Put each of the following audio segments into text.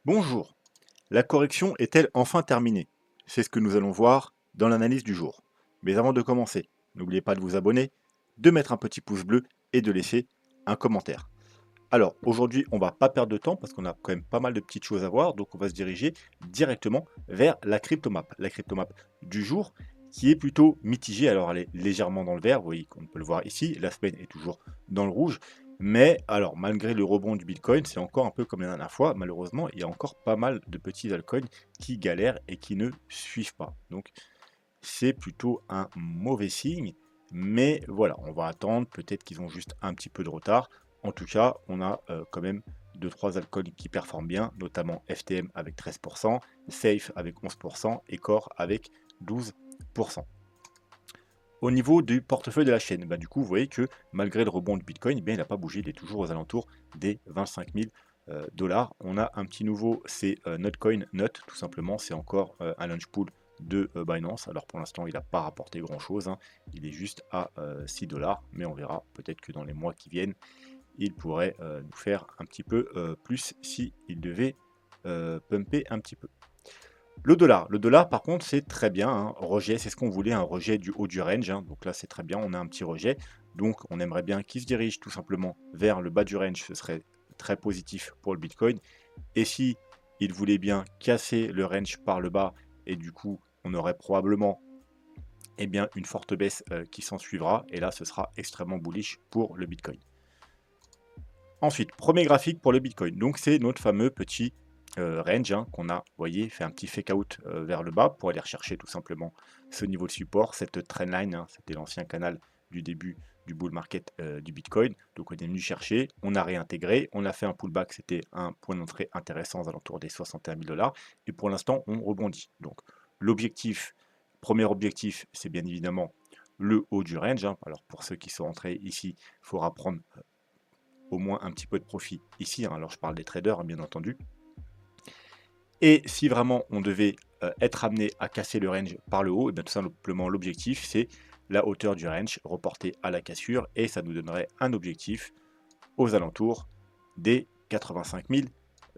Bonjour, la correction est-elle enfin terminée? C'est ce que nous allons voir dans l'analyse du jour. Mais avant de commencer, n'oubliez pas de vous abonner, de mettre un petit pouce bleu et de laisser un commentaire. Alors aujourd'hui, on va pas perdre de temps parce qu'on a quand même pas mal de petites choses à voir, donc on va se diriger directement vers la cryptomap du jour qui est plutôt mitigée. Alors elle est légèrement dans le vert, vous voyez qu'on peut le voir ici, la semaine est toujours dans le rouge, mais alors malgré le rebond du Bitcoin, c'est encore un peu comme la dernière fois, malheureusement, il y a encore pas mal de petits altcoins qui galèrent et qui ne suivent pas. Donc c'est plutôt un mauvais signe. Mais voilà, on va attendre. Peut-être qu'ils ont juste un petit peu de retard. En tout cas, on a quand même 2-3 alcools qui performent bien, notamment FTM avec 13%, Safe avec 11% et Core avec 12%. Au niveau du portefeuille de la chaîne, bah, du coup, vous voyez que malgré le rebond du Bitcoin, eh bien, il n'a pas bougé, il est toujours aux alentours des 25 000 dollars. On a un petit nouveau, c'est Notcoin Not, tout simplement, c'est encore un launch pool de Binance. Alors pour l'instant, il n'a pas rapporté grand-chose, hein. Il est juste à 6 dollars, mais on verra peut-être que dans les mois qui viennent, il pourrait nous faire un petit peu plus si il devait pumper un petit peu. Le dollar par contre c'est très bien, hein. Rejet, c'est ce qu'on voulait, un rejet du haut du range, hein. Donc là c'est très bien, on a un petit rejet. Donc on aimerait bien qu'il se dirige tout simplement vers le bas du range, ce serait très positif pour le Bitcoin. Et si il voulait bien casser le range par le bas, et du coup on aurait probablement une forte baisse qui s'en suivra, et là ce sera extrêmement bullish pour le Bitcoin. Ensuite, premier graphique pour le Bitcoin. Donc c'est notre fameux petit range, hein, qu'on a, vous voyez, fait un petit fake out vers le bas pour aller rechercher tout simplement ce niveau de support, cette trendline, hein, c'était l'ancien canal du début du bull market du Bitcoin. Donc on est venu chercher, on a réintégré, on a fait un pullback, c'était un point d'entrée intéressant aux alentours des 61 000 dollars. Et pour l'instant, on rebondit. Donc l'objectif, premier objectif, c'est bien évidemment le haut du range, hein. Alors pour ceux qui sont entrés ici, il faudra prendre au moins un petit peu de profit ici, hein. Alors je parle des traders, hein, bien entendu. Et si vraiment on devait être amené à casser le range par le haut, et bien tout simplement l'objectif c'est la hauteur du range reportée à la cassure, et ça nous donnerait un objectif aux alentours des 85 000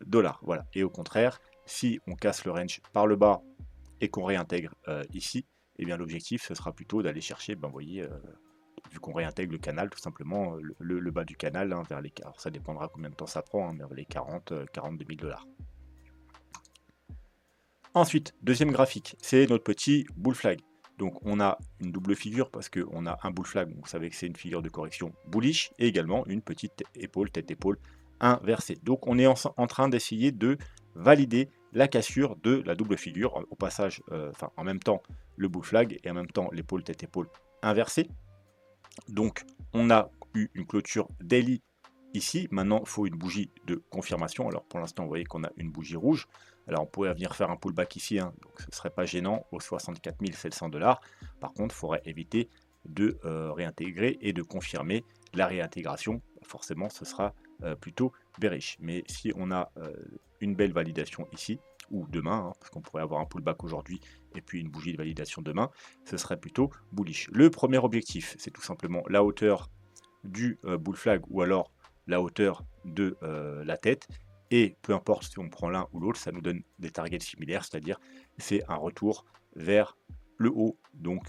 dollars. Voilà. Et au contraire, si on casse le range par le bas et qu'on réintègre ici, et bien l'objectif ce sera plutôt d'aller chercher, ben, vous voyez, vu qu'on réintègre le canal, tout simplement le bas du canal, hein, vers les, alors ça dépendra combien de temps ça prend, hein, vers les 42 000 dollars. Ensuite, deuxième graphique, c'est notre petit bull flag. Donc on a une double figure parce qu'on a un bull flag, vous savez que c'est une figure de correction bullish, et également une petite épaule, tête-épaule inversée. Donc on est en train d'essayer de valider la cassure de la double figure, au passage, en même temps le bull flag et en même temps l'épaule, tête-épaule inversée. Donc on a eu une clôture daily ici. Maintenant, il faut une bougie de confirmation. Alors pour l'instant, vous voyez qu'on a une bougie rouge. Alors on pourrait venir faire un pullback ici, hein, donc ce ne serait pas gênant aux 64 700 dollars. Par contre, il faudrait éviter de réintégrer et de confirmer la réintégration. Forcément, ce sera plutôt bearish. Mais si on a une belle validation ici, ou demain, hein, parce qu'on pourrait avoir un pullback aujourd'hui et puis une bougie de validation demain, ce serait plutôt bullish. Le premier objectif, c'est tout simplement la hauteur du bull flag ou alors la hauteur de la tête, et peu importe si on prend l'un ou l'autre, ça nous donne des targets similaires, c'est-à-dire c'est un retour vers le haut, donc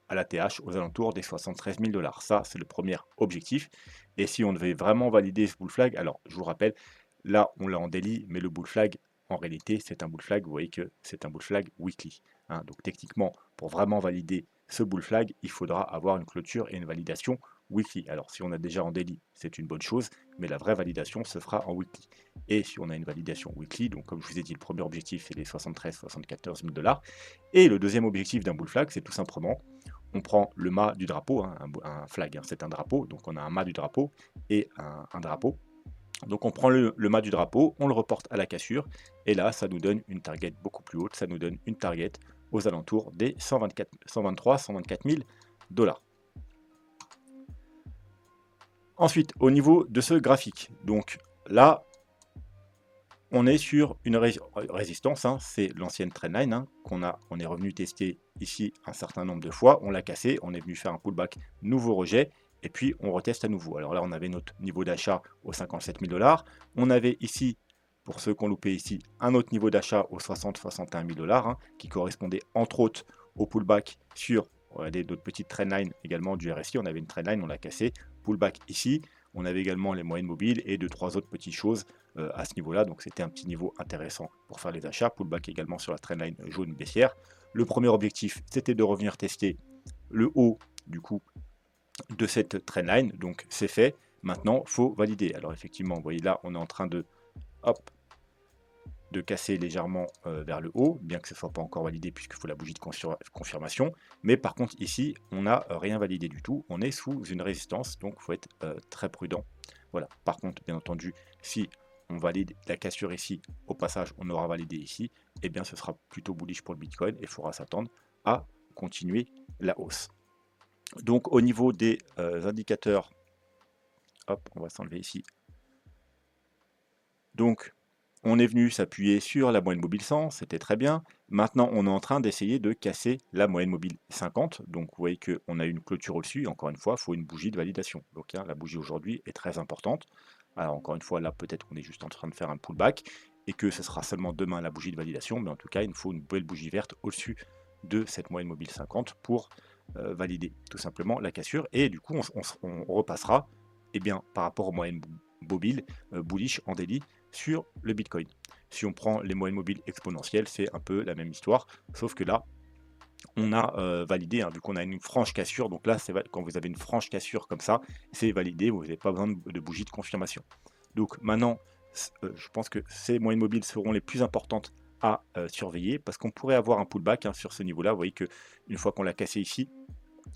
à la TH aux alentours des 73 000 dollars. Ça, c'est le premier objectif. Et si on devait vraiment valider ce bull flag, alors je vous rappelle, là on l'a en daily, mais le bull flag, en réalité, c'est un bull flag, vous voyez que c'est un bull flag weekly, hein. Donc techniquement, pour vraiment valider ce bull flag, il faudra avoir une clôture et une validation weekly. Alors si on a déjà en daily, c'est une bonne chose, mais la vraie validation se fera en weekly. Et si on a une validation weekly, donc comme je vous ai dit, le premier objectif c'est les 73-74 000 dollars. Et le deuxième objectif d'un bull flag, c'est tout simplement, on prend le mât du drapeau, hein, un flag, hein, c'est un drapeau, donc on a un mât du drapeau et un drapeau. Donc on prend le mât du drapeau, on le reporte à la cassure, et là ça nous donne une target beaucoup plus haute, ça nous donne une target aux alentours des 123-124 000 dollars. Ensuite, au niveau de ce graphique, donc là, on est sur une résistance, hein, c'est l'ancienne trendline, hein, on est revenu tester ici un certain nombre de fois, on l'a cassé, on est venu faire un pullback, nouveau rejet, et puis on reteste à nouveau. Alors là, on avait notre niveau d'achat aux 57 000 dollars, on avait ici pour ceux qui ont loupé ici, un autre niveau d'achat aux 60-61 000 dollars, hein, qui correspondait entre autres au pullback sur d'autres petites trendlines également du RSI. On avait une trendline, on l'a cassé, pullback ici. On avait également les moyennes mobiles et 2-3 autres petites choses à ce niveau-là. Donc c'était un petit niveau intéressant pour faire les achats. Pullback également sur la trendline jaune baissière. Le premier objectif, c'était de revenir tester le haut du coup de cette trendline. Donc c'est fait. Maintenant, il faut valider. Alors effectivement, vous voyez là, on est en train de, hop, de casser légèrement vers le haut, bien que ce ne soit pas encore validé puisqu'il faut la bougie de confirmation. Mais par contre ici, on n'a rien validé du tout. On est sous une résistance, donc il faut être très prudent. Voilà. Par contre, bien entendu, si on valide la cassure ici, au passage, on aura validé ici, eh bien ce sera plutôt bullish pour le Bitcoin et il faudra s'attendre à continuer la hausse. Donc au niveau des indicateurs, hop, on va s'enlever ici. Donc on est venu s'appuyer sur la moyenne mobile 100, c'était très bien. Maintenant, on est en train d'essayer de casser la moyenne mobile 50. Donc, vous voyez qu'on a une clôture au-dessus. Encore une fois, il faut une bougie de validation. Donc, hein, la bougie aujourd'hui est très importante. Alors, encore une fois, là, peut-être qu'on est juste en train de faire un pullback et que ce sera seulement demain la bougie de validation. Mais en tout cas, il nous faut une belle bougie verte au-dessus de cette moyenne mobile 50 pour valider tout simplement la cassure. Et du coup, on repassera eh bien, par rapport aux moyennes mobiles bullish en daily sur le Bitcoin. Si on prend les moyennes mobiles exponentielles, c'est un peu la même histoire, sauf que là, on a validé, hein, vu qu'on a une franche cassure. Donc là, quand vous avez une franche cassure comme ça, c'est validé, vous n'avez pas besoin de bougie de confirmation. Donc maintenant, je pense que ces moyennes mobiles seront les plus importantes à surveiller, parce qu'on pourrait avoir un pullback hein, sur ce niveau-là. Vous voyez qu'une fois qu'on l'a cassé ici,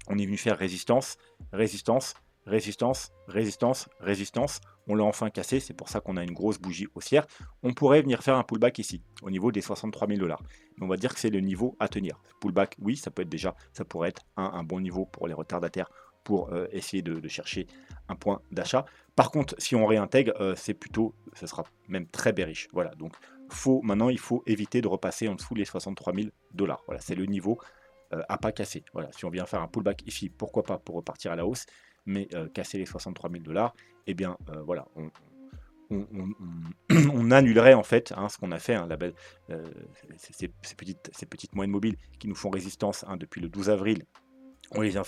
on est venu faire résistance, résistance, résistance, résistance, résistance. On l'a enfin cassé, c'est pour ça qu'on a une grosse bougie haussière. On pourrait venir faire un pullback ici, au niveau des 63 000 dollars. Mais on va dire que c'est le niveau à tenir. Pullback, oui, ça peut être déjà, ça pourrait être un bon niveau pour les retardataires pour essayer de chercher un point d'achat. Par contre, si on réintègre, c'est plutôt, ce sera même très bearish. Voilà, donc maintenant, il faut éviter de repasser en dessous les 63 000 dollars. Voilà, c'est le niveau à pas casser. Voilà, si on vient faire un pullback ici, pourquoi pas pour repartir à la hausse, mais casser les 63 000 dollars, eh bien voilà, on annulerait en fait hein, ce qu'on a fait, hein, ces petites moyennes mobiles qui nous font résistance hein, depuis le 12 avril. On les a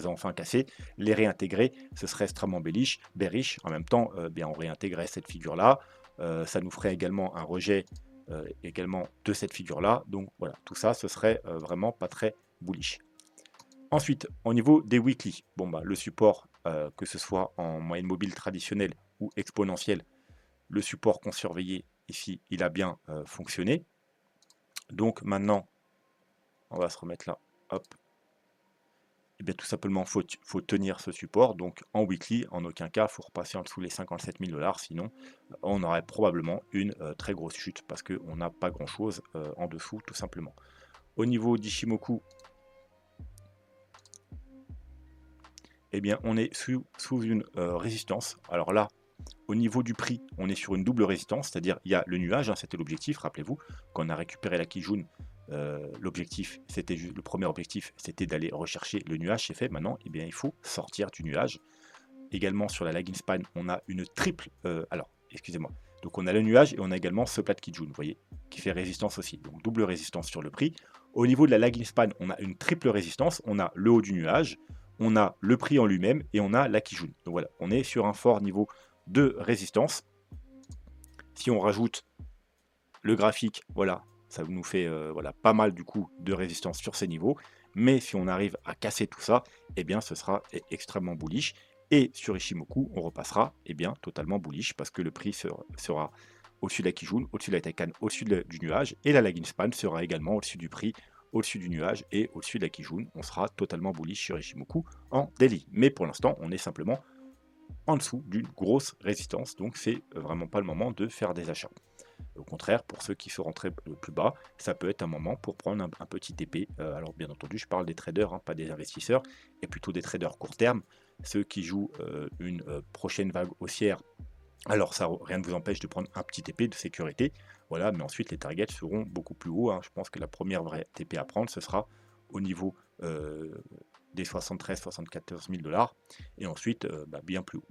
enfin cassés, les réintégrer, ce serait extrêmement bearish. En même temps, bien, on réintégrait cette figure-là. Ça nous ferait également un rejet également de cette figure-là. Donc voilà, tout ça, ce serait vraiment pas très bullish. Ensuite, au niveau des weekly, bon, bah, le support, que ce soit en moyenne mobile traditionnelle ou exponentielle, le support qu'on surveillait ici, il a bien fonctionné. Donc maintenant, on va se remettre là, hop. Et bien tout simplement, faut tenir ce support. Donc en weekly, en aucun cas, il faut repasser en dessous les 57 000 dollars. Sinon, on aurait probablement une très grosse chute parce qu'on n'a pas grand-chose en dessous, tout simplement. Au niveau d'Ishimoku, eh bien, on est sous une résistance. Alors là, au niveau du prix, on est sur une double résistance, c'est-à-dire il y a le nuage, hein, c'était l'objectif, rappelez-vous, quand on a récupéré la Kijun, le premier objectif, c'était d'aller rechercher le nuage, c'est fait. Maintenant, eh bien, il faut sortir du nuage. Également sur la lagging span, on a une triple, excusez-moi. Donc on a le nuage et on a également ce plat de Kijun, vous voyez, qui fait résistance aussi. Donc double résistance sur le prix. Au niveau de la lagging span, on a une triple résistance. On a le haut du nuage, on a le prix en lui-même et on a la Kijun. Donc voilà, on est sur un fort niveau de résistance. Si on rajoute le graphique, voilà, ça nous fait voilà, pas mal du coup de résistance sur ces niveaux. Mais si on arrive à casser tout ça, eh bien ce sera extrêmement bullish. Et sur Ishimoku, on repassera bien totalement bullish parce que le prix sera au-dessus de la Kijun, au-dessus de la Taikan, au-dessus du nuage. Et la lagging span sera également au-dessus du prix, au-dessus du nuage et au-dessus de la Kijun. On sera totalement bullish sur Ishimoku en daily. Mais pour l'instant, on est simplement en dessous d'une grosse résistance. Donc c'est vraiment pas le moment de faire des achats. Au contraire, pour ceux qui seront très plus bas, ça peut être un moment pour prendre un petit TP. Alors bien entendu, je parle des traders, hein, pas des investisseurs, et plutôt des traders court terme, ceux qui jouent une prochaine vague haussière. Alors ça, rien ne vous empêche de prendre un petit TP de sécurité, voilà, mais ensuite les targets seront beaucoup plus hauts. Hein. Je pense que la première vraie TP à prendre, ce sera au niveau des 73-74 000 dollars, et ensuite bien plus haut.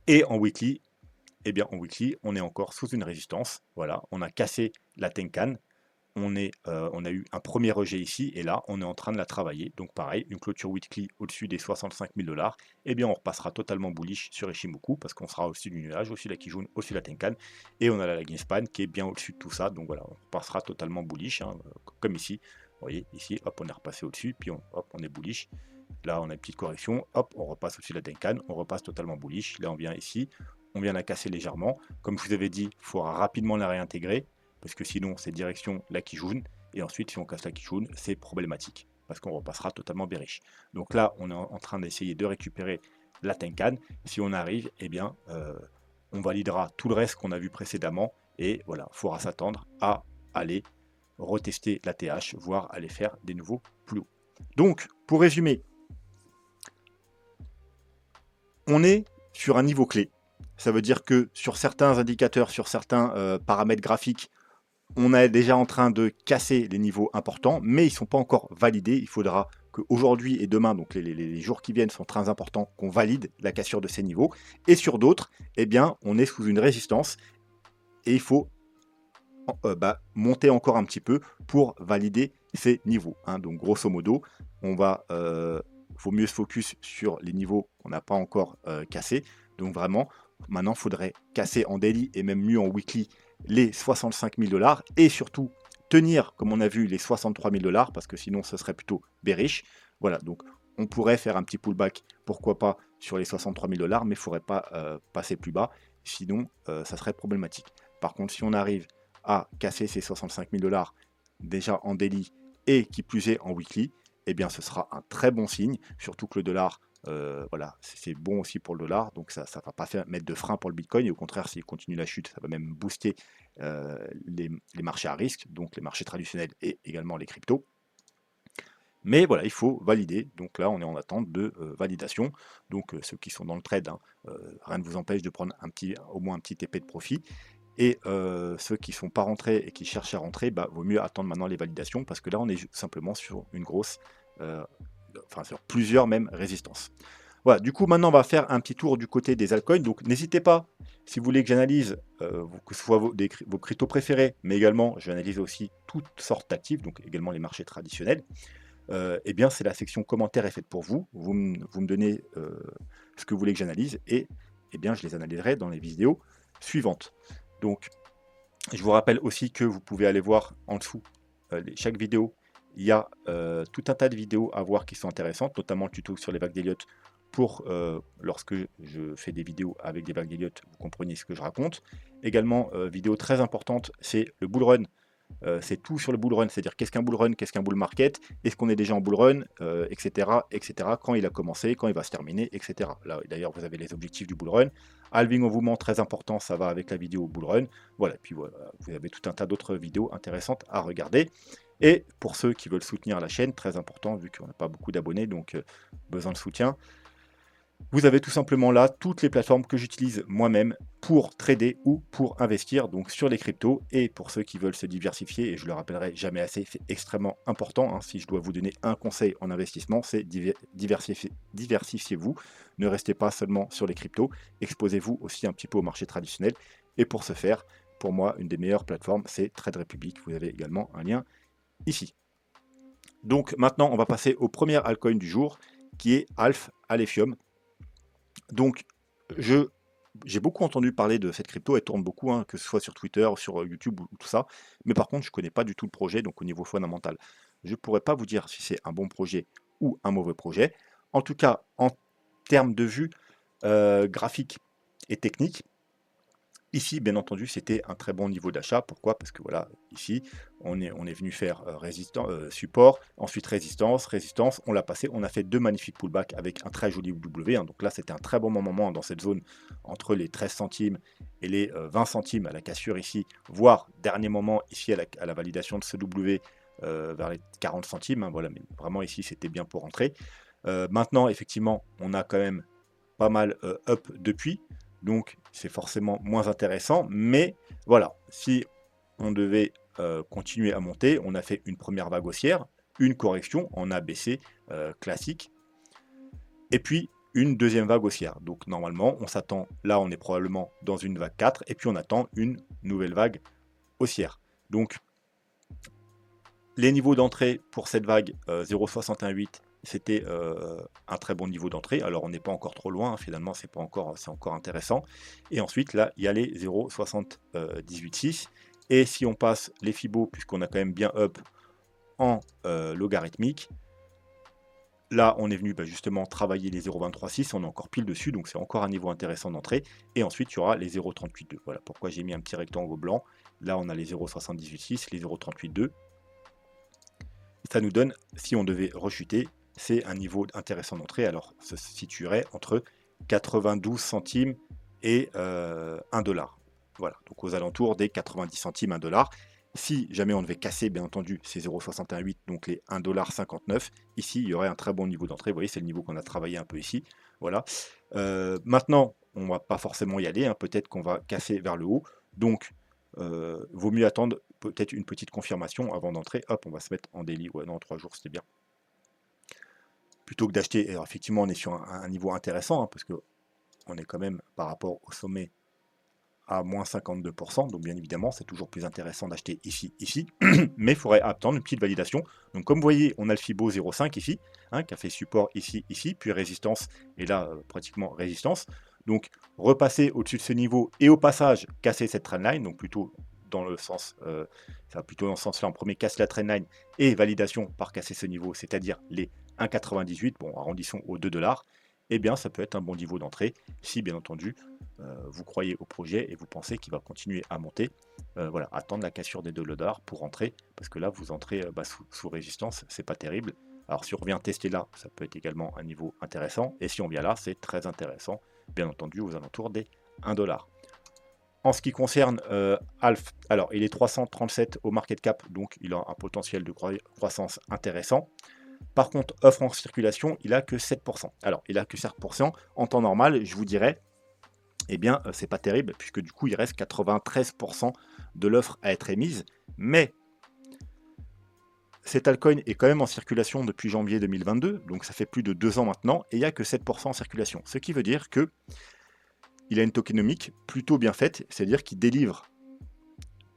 Et en weekly, eh bien en weekly, on est encore sous une résistance. Voilà, on a cassé la Tenkan. On a eu un premier rejet ici, et là, on est en train de la travailler. Donc pareil, une clôture weekly au-dessus des 65 000 $, eh bien on repassera totalement bullish sur Ishimoku, parce qu'on sera au-dessus du nuage, au-dessus de la Kijun, au-dessus de la Tenkan, et on a la lagging span qui est bien au-dessus de tout ça. Donc voilà, on repassera totalement bullish, hein, comme ici. Vous voyez, ici, hop, on est repassé au-dessus, puis hop, on est bullish. Là, on a une petite correction, hop, on repasse au-dessus de la Tenkan, on repasse totalement bullish. Là, on vient ici, on vient la casser légèrement. Comme je vous avais dit, il faudra rapidement la réintégrer, parce que sinon, c'est direction la Kijun. Et ensuite, si on casse la Kijun, c'est problématique, parce qu'on repassera totalement bearish. Donc là, on est en train d'essayer de récupérer la Tenkan. Si on arrive, eh bien, on validera tout le reste qu'on a vu précédemment. Et voilà, il faudra s'attendre à aller retester la TH, voire aller faire des nouveaux plus hauts. Donc, pour résumer, on est sur un niveau clé. Ça veut dire que sur certains indicateurs, sur certains paramètres graphiques, on est déjà en train de casser les niveaux importants, mais ils ne sont pas encore validés. Il faudra qu'aujourd'hui et demain, donc les jours qui viennent sont très importants, qu'on valide la cassure de ces niveaux. Et sur d'autres, eh bien, on est sous une résistance et il faut monter encore un petit peu pour valider ces niveaux. Hein. Donc grosso modo, faut mieux se focus sur les niveaux qu'on n'a pas encore cassés. Donc vraiment, maintenant, il faudrait casser en daily et même mieux en weekly les 65 000 $, et surtout tenir, comme on a vu, les 63 000 $, parce que sinon, ce serait plutôt bearish. Voilà, donc on pourrait faire un petit pullback, pourquoi pas, sur les 63 000 $, mais il ne faudrait pas passer plus bas, sinon, ça serait problématique. Par contre, si on arrive à casser ces 65 000 $ déjà en daily et qui plus est en weekly, eh bien ce sera un très bon signe, surtout que le dollar, voilà, c'est bon aussi pour le dollar, donc ça ne va pas mettre de frein pour le Bitcoin, et au contraire, s'il continue la chute, ça va même booster les marchés à risque, donc les marchés traditionnels et également les cryptos. Mais voilà, il faut valider. Donc là, on est en attente de validation. Donc ceux qui sont dans le trade, hein, rien ne vous empêche de prendre au moins un petit TP de profit. Et ceux qui ne sont pas rentrés et qui cherchent à rentrer, vaut mieux attendre maintenant les validations, parce que là, on est simplement sur une grosse, sur plusieurs même résistances. Voilà, du coup, maintenant, on va faire un petit tour du côté des altcoins. Donc, n'hésitez pas, si vous voulez que j'analyse, que ce soit vos cryptos préférés, mais également, je vais analyser aussi toutes sortes d'actifs, donc également les marchés traditionnels. Eh bien, c'est la section commentaires est faite pour vous. Vous me donnez ce que vous voulez que j'analyse, et eh bien, je les analyserai dans les vidéos suivantes. Donc, je vous rappelle aussi que vous pouvez aller voir en dessous chaque vidéo. Il y a tout un tas de vidéos à voir qui sont intéressantes, notamment le tuto sur les vagues d'Elliott pour lorsque je fais des vidéos avec des vagues d'Elliott, vous compreniez ce que je raconte. Également, vidéo très importante, c'est le bull run. C'est tout sur le bull run, c'est-à-dire qu'est-ce qu'un bull run, qu'est-ce qu'un bull market, est-ce qu'on est déjà en bull run, etc., etc., quand il a commencé, quand il va se terminer, etc. Là, d'ailleurs, vous avez les objectifs du bull run. Halving en mouvement, très important, ça va avec la vidéo bull run. Voilà, puis voilà, vous avez tout un tas d'autres vidéos intéressantes à regarder. Et pour ceux qui veulent soutenir la chaîne, très important, vu qu'on n'a pas beaucoup d'abonnés, donc besoin de soutien, vous avez tout simplement là toutes les plateformes que j'utilise moi-même pour trader ou pour investir, donc sur les cryptos. Et pour ceux qui veulent se diversifier, et je le rappellerai jamais assez, c'est extrêmement important, hein, si je dois vous donner un conseil en investissement, c'est diversifiez-vous. Ne restez pas seulement sur les cryptos, exposez-vous aussi un petit peu au marché traditionnel. Et pour ce faire, pour moi, une des meilleures plateformes, c'est Trade Republic. Vous avez également un lien ici. Donc maintenant, on va passer au premier altcoin du jour, qui est Alph Alephium. Donc, j'ai beaucoup entendu parler de cette crypto, elle tourne beaucoup, hein, que ce soit sur Twitter, sur YouTube ou tout ça, mais par contre, je ne connais pas du tout le projet, donc au niveau fondamental, je ne pourrais pas vous dire si c'est un bon projet ou un mauvais projet. En tout cas, en termes de vue graphique et technique, ici, bien entendu, c'était un très bon niveau d'achat. Pourquoi? Parce que voilà, ici, on est venu faire support, ensuite résistance, résistance, on l'a passé, on a fait deux magnifiques pullbacks avec un très joli W. Hein. Donc là, c'était un très bon moment dans cette zone entre les 13 centimes et les 20 centimes à la cassure ici, voire dernier moment ici à la validation de ce W vers les 40 centimes. Hein. Voilà, mais vraiment ici, c'était bien pour rentrer. Maintenant, effectivement, on a quand même pas mal up depuis. Donc c'est forcément moins intéressant, mais voilà, si on devait continuer à monter, on a fait une première vague haussière, une correction en ABC classique, et puis une deuxième vague haussière. Donc normalement, on s'attend, là on est probablement dans une vague 4, et puis on attend une nouvelle vague haussière. Donc les niveaux d'entrée pour cette vague 0,618, c'était un très bon niveau d'entrée. Alors on n'est pas encore trop loin, finalement c'est encore intéressant. Et ensuite là, il y a les 0,786. Et si on passe les Fibo, puisqu'on a quand même bien up en logarithmique, là, on est venu justement travailler les 0,236, on est encore pile dessus, donc c'est encore un niveau intéressant d'entrée. Et ensuite, il y aura les 0,382. Voilà pourquoi j'ai mis un petit rectangle blanc. Là, on a les 0,786, les 0,382. Ça nous donne, si on devait rechuter, c'est un niveau intéressant d'entrée. Alors, ça se situerait entre 92 centimes et 1 dollar. Voilà, donc aux alentours des 90 centimes, 1 dollar. Si jamais on devait casser, bien entendu, ces 0,618, donc les 1,59 $, ici, il y aurait un très bon niveau d'entrée. Vous voyez, c'est le niveau qu'on a travaillé un peu ici. Voilà. Maintenant, on ne va pas forcément y aller. Hein. Peut-être qu'on va casser vers le haut. Donc, vaut mieux attendre peut-être une petite confirmation avant d'entrer. Hop, on va se mettre en daily. Ouais, non, 3 jours, c'était bien. Plutôt que d'acheter, alors effectivement, on est sur un niveau intéressant, hein, parce que on est quand même par rapport au sommet à moins 52%, donc bien évidemment c'est toujours plus intéressant d'acheter ici, mais il faudrait attendre une petite validation. Donc comme vous voyez, on a le Fibo 0,5 ici, hein, qui a fait support ici, puis résistance, et là pratiquement résistance. Donc repasser au-dessus de ce niveau, et au passage casser cette trendline, donc plutôt dans le sens, ça va plutôt dans ce sens-là, en premier casse la trendline, et validation par casser ce niveau, c'est-à-dire les 1,98, bon arrondissons aux 2 $, eh bien ça peut être un bon niveau d'entrée, si bien entendu vous croyez au projet et vous pensez qu'il va continuer à monter. Voilà, attendre la cassure des 2 $, pour entrer, parce que là vous entrez sous résistance, c'est pas terrible. Alors si on revient tester là, ça peut être également un niveau intéressant, et si on vient là, c'est très intéressant, bien entendu aux alentours des 1 $. En ce qui concerne Alf, alors il est 337 au market cap, donc il a un potentiel de croissance intéressant. Par contre, offre en circulation, il a que 7%. Alors, il a que 7%. En temps normal, je vous dirais, eh bien, c'est pas terrible, puisque du coup, il reste 93% de l'offre à être émise. Mais cet altcoin est quand même en circulation depuis janvier 2022, donc ça fait plus de 2 ans maintenant, et il n'y a que 7% en circulation. Ce qui veut dire que il a une tokenomique plutôt bien faite, c'est-à-dire qu'il délivre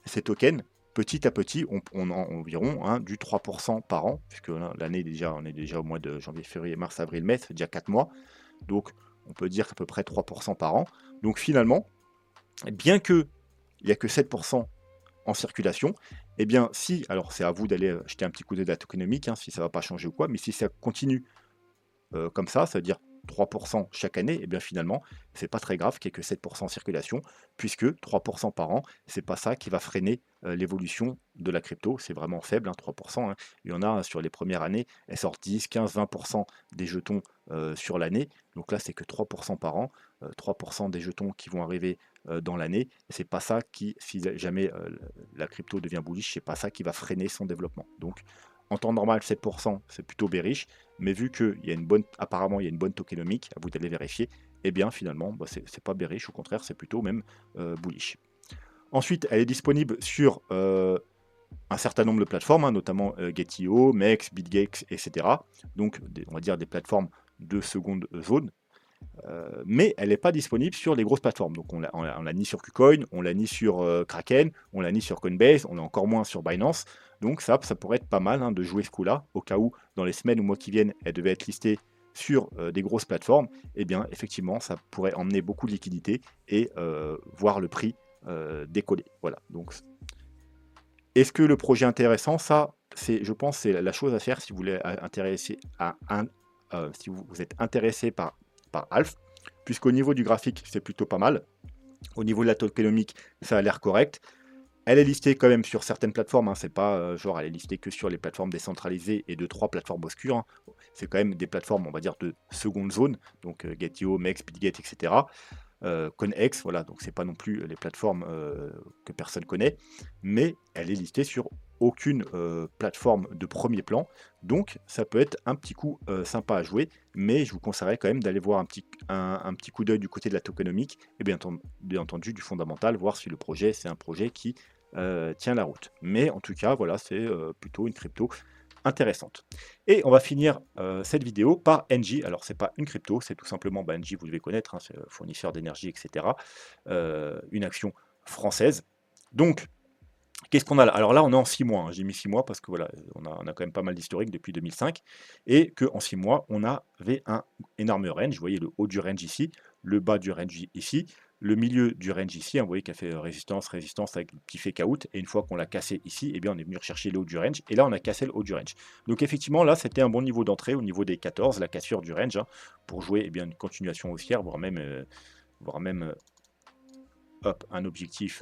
ces tokens petit à petit, on a environ du 3% par an, puisque l'année déjà, on est déjà au mois de janvier, février, mars, avril, mai, ça fait déjà 4 mois. Donc on peut dire qu'à peu près 3% par an. Donc finalement, bien qu'il n'y a que 7% en circulation, eh bien si, alors c'est à vous d'aller jeter un petit coup d'œil à la tokenomique, si ça ne va pas changer ou quoi, mais si ça continue comme ça veut dire 3% chaque année, et bien finalement, c'est pas très grave qu'il n'y ait que 7% en circulation, puisque 3% par an, c'est pas ça qui va freiner l'évolution de la crypto, c'est vraiment faible, 3%. Il y en a sur les premières années, elles sortent 10, 15, 20% des jetons sur l'année, donc là c'est que 3% par an, 3% des jetons qui vont arriver dans l'année, c'est pas ça qui, si jamais la crypto devient bullish, c'est pas ça qui va freiner son développement. Donc en temps normal, 7%, c'est plutôt bearish, mais vu apparemment il y a une bonne tokenomique, à vous d'aller vérifier, eh bien finalement, c'est pas bearish, au contraire, c'est plutôt même bullish. Ensuite, elle est disponible sur un certain nombre de plateformes, notamment Gate.io, MEX, BitGex, etc. Donc, on va dire des plateformes de seconde zone. Mais elle n'est pas disponible sur les grosses plateformes. Donc on l'a ni sur KuCoin, on l'a ni sur Kraken, on l'a ni sur Coinbase, on l'a encore moins sur Binance. Donc ça pourrait être pas mal de jouer ce coup-là, au cas où dans les semaines ou mois qui viennent, elle devait être listée sur des grosses plateformes. Eh bien effectivement, ça pourrait emmener beaucoup de liquidités et voir le prix décoller. Voilà. Donc est-ce que le projet est intéressant? Ça, je pense, c'est la chose à faire si vous voulez si vous êtes intéressé par Alf, puisqu'au niveau du graphique, c'est plutôt pas mal. Au niveau de la tokenomique, ça a l'air correct. Elle est listée quand même sur certaines plateformes, c'est pas genre elle est listée que sur les plateformes décentralisées et de 3 plateformes obscures. C'est quand même des plateformes, on va dire, de seconde zone, donc Gate.io, MEX, BitGet, etc. ConEx, voilà, donc c'est pas non plus les plateformes que personne connaît, mais elle est listée sur aucune plateforme de premier plan, donc ça peut être un petit coup sympa à jouer, mais je vous conseillerais quand même d'aller voir un petit coup d'œil du côté de la tokenomique, et bien entendu du fondamental, voir si le projet c'est un projet qui tient la route. Mais en tout cas, voilà, c'est plutôt une crypto intéressante. Et on va finir cette vidéo par Engie. Alors c'est pas une crypto, c'est tout simplement Engie, vous devez connaître, hein, c'est fournisseur d'énergie, etc. Une action française. Donc qu'est-ce qu'on a là? Alors là, on est en 6 mois, hein. J'ai mis 6 mois parce que voilà, on a quand même pas mal d'historique depuis 2005 et qu'en 6 mois, on avait un énorme range. Vous voyez le haut du range ici, le bas du range ici, le milieu du range ici, hein, vous voyez qu'il a fait résistance, résistance avec le petit fake out et une fois qu'on l'a cassé ici, eh bien, on est venu rechercher le haut du range et là, on a cassé le haut du range. Donc effectivement, là, c'était un bon niveau d'entrée au niveau des 14, la cassure du range, hein, pour jouer eh bien, une continuation haussière, voire même hop, un objectif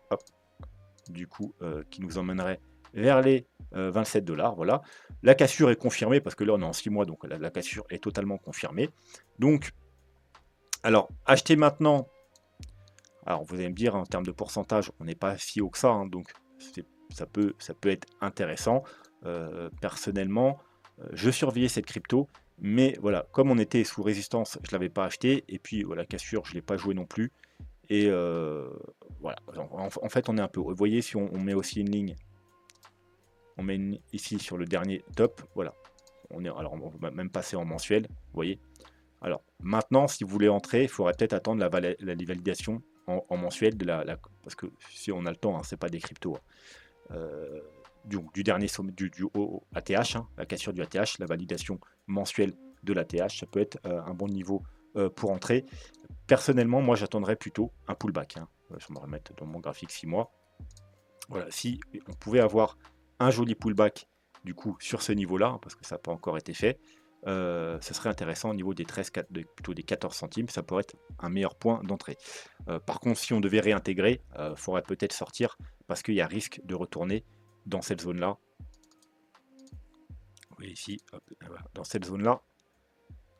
hop, du coup, qui nous emmènerait vers les 27 $. Voilà. La cassure est confirmée parce que là, on est en 6 mois, donc la cassure est totalement confirmée. Donc, alors, acheter maintenant, alors vous allez me dire, en termes de pourcentage, on n'est pas si haut que ça, hein, donc ça peut être intéressant. Personnellement, je surveillais cette crypto, mais voilà, comme on était sous résistance, je ne l'avais pas acheté, et puis voilà, cassure, je ne l'ai pas joué non plus. Et voilà, en fait, on est un peu. Vous voyez, si on met aussi une ligne, on met ici sur le dernier top, voilà. Alors, on va même passer en mensuel, vous voyez. Alors, maintenant, si vous voulez entrer, il faudrait peut-être attendre la validation en mensuel, parce que si on a le temps, hein, c'est pas des cryptos. Hein. Du dernier sommet, du ATH, hein, la cassure du ATH, la validation mensuelle de l'ATH, ça peut être un bon niveau pour entrer. Personnellement, moi, j'attendrais plutôt un pullback. Hein. Je vais me remettre dans mon graphique 6 mois. Voilà, si on pouvait avoir un joli pullback, du coup, sur ce niveau-là, hein, parce que ça n'a pas encore été fait, ce serait intéressant au niveau des 13, plutôt des 14 centimes, ça pourrait être un meilleur point d'entrée. Par contre, si on devait réintégrer, il faudrait peut-être sortir, parce qu'il y a risque de retourner dans cette zone-là. Vous voyez ici, hop, voilà, dans cette zone-là,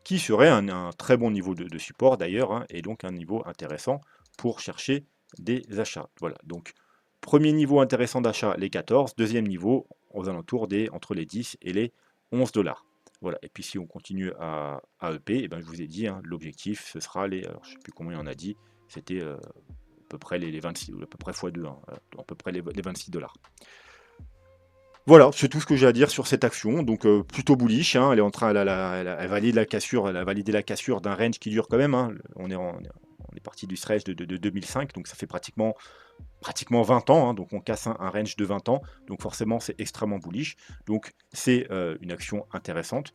qui serait un très bon niveau de support d'ailleurs, hein, et donc un niveau intéressant pour chercher des achats. Voilà, donc premier niveau intéressant d'achat, les 14, deuxième niveau, aux alentours entre les 10 et les 11 $. Voilà, et puis si on continue à EP, et ben je vous ai dit, hein, l'objectif, ce sera les, alors, je ne sais plus combien on a dit, c'était à peu près les 26, à peu près x2, hein, à peu près les 26 $. Voilà, c'est tout ce que j'ai à dire sur cette action. Donc plutôt bullish, hein, elle est en train, elle valide la cassure, elle a validé la cassure d'un range qui dure quand même. Hein. On est parti du stretch de 2005, donc ça fait pratiquement 20 ans. Hein, donc on casse un range de 20 ans, donc forcément c'est extrêmement bullish. Donc c'est une action intéressante.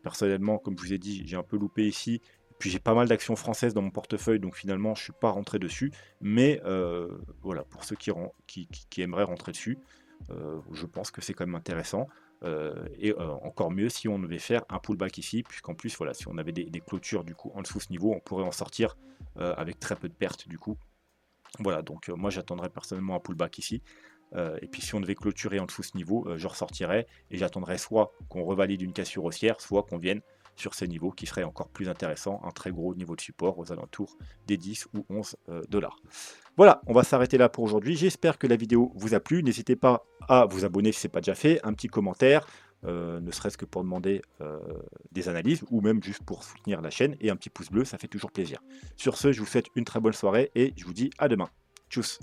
Personnellement, comme je vous ai dit, j'ai un peu loupé ici. Puis j'ai pas mal d'actions françaises dans mon portefeuille, donc finalement je suis pas rentré dessus. Mais voilà, pour ceux qui aimeraient rentrer dessus. Je pense que c'est quand même intéressant. Et encore mieux si on devait faire un pullback ici, puisqu'en plus, voilà, si on avait des clôtures du coup en dessous de ce niveau, on pourrait en sortir avec très peu de pertes du coup. Voilà, donc moi j'attendrais personnellement un pullback ici. Et puis si on devait clôturer en dessous de ce niveau, je ressortirais et j'attendrais soit qu'on revalide une cassure haussière, soit qu'on vienne sur ces niveaux qui seraient encore plus intéressants, un très gros niveau de support aux alentours des 10 ou 11 $. Voilà, on va s'arrêter là pour aujourd'hui. J'espère que la vidéo vous a plu. N'hésitez pas à vous abonner si ce n'est pas déjà fait, un petit commentaire, ne serait-ce que pour demander des analyses ou même juste pour soutenir la chaîne, et un petit pouce bleu, ça fait toujours plaisir. Sur ce, je vous souhaite une très bonne soirée et je vous dis à demain. Tchuss.